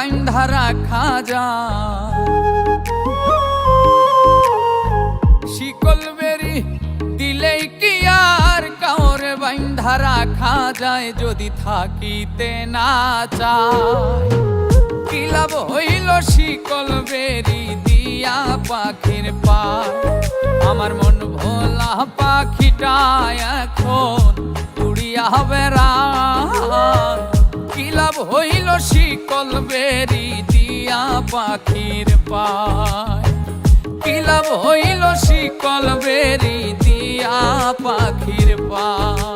বাইন্ধা রাখা যায়। শিকল বেরি দিলেই কি আর কাউরে বাইন্ধা রাখা যায়, যদি থাকিতে না চায়। কি লাভ হইল শিকল বেরি দিয়া পাখির পায়, আমার মন ভোলা পাখিটা এখন উড়িয়া বেড়ায়। কি লাভ হইল শিকল বেরি দিয়া পাখির পায়, কি লাভ হইল শিকল বেরি দিয়া পাখির পায়।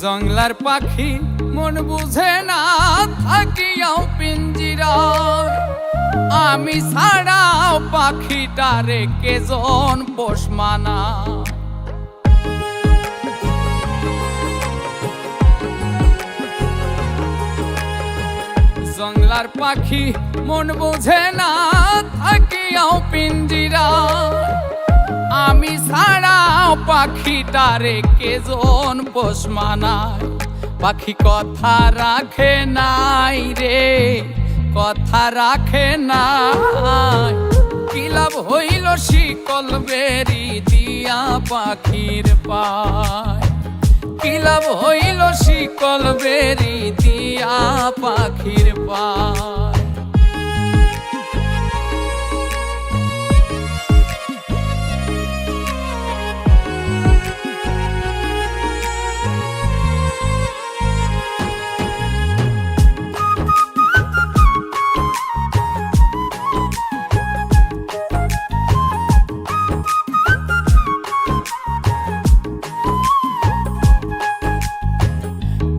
জংলার পাখি মন বুঝে না থাকিয়াও পিঞ্জিরায়, আমি ছাড়াও পাখিটারে কেজন পোষ মানায়। জংলার পাখি মন বুঝে না থাকিয়াও পিঞ্জিরায়, আমি ছাড়াও পাখিটারে কেজন পোষ মানায়। পাখি কথা রাখে নাই রে, কথা রাখে নাই। কি লাভ হইল শিকল বেরি দিয়া পাখির পায়, কি লাভ হইল শিকল বেরি দিয়া পাখির পায়।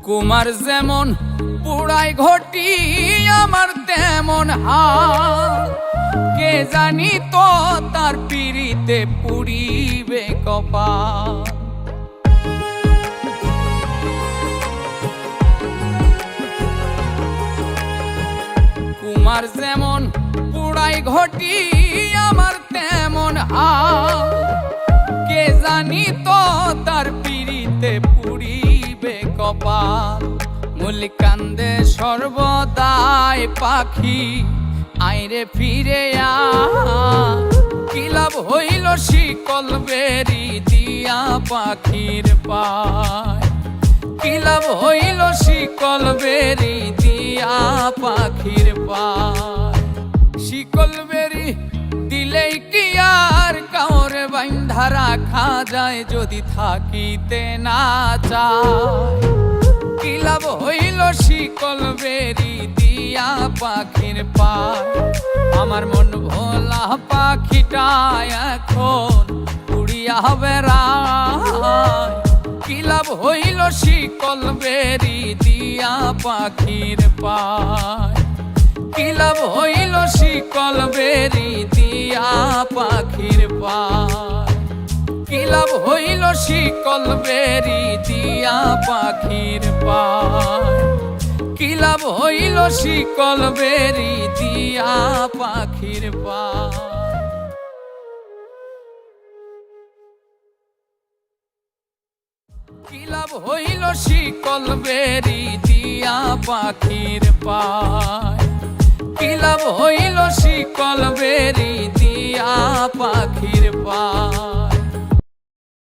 কুমার যেমন পুড়াই ঘটি আমার তেমন হাল, কে জানি তো তার পিড়িতে পুড়িবে কপাল। কুমার যেমন পুড়াই ঘটি আমার তেমন হাল, কে জানি তো তার পিড়িতে পুড়িবে কপাল। মূল কান্দে সর্বদাই পাখি আইরে ফিরে আ, কি লাভ হইল শিকল বেরি দিয়া পাখির পায়, কি লাভ হইল শিকল বেরি দিয়া পাখির পায়। শিকল বেরি দিলেই কি আর কাউরে বাইন্ধা রাখা যায়, যদি থাকিতে না চায়। কি লাভ হইল শিকল বেরি দিয়া পাখির পায়, আমার মন ভোলা পাখিটা এখন উড়িয়া বেড়ায়। কি লাভ হইল শিকল বেরি দিয়া পাখির পায়, কি লাভ হইল শিকল বেরি দিয়া পাখির পায়, কি লাভ হইল শিকল বেরি দিয়া পাখির পায়, কি লাভ হইল শিকল বেরি দিয়া পাখির পায়। কি লাভ হইল শিকল বেরি দিয়া পাখির পায়, কি লাভ হইল শিকল বেরি দিয়া পাখির পায়।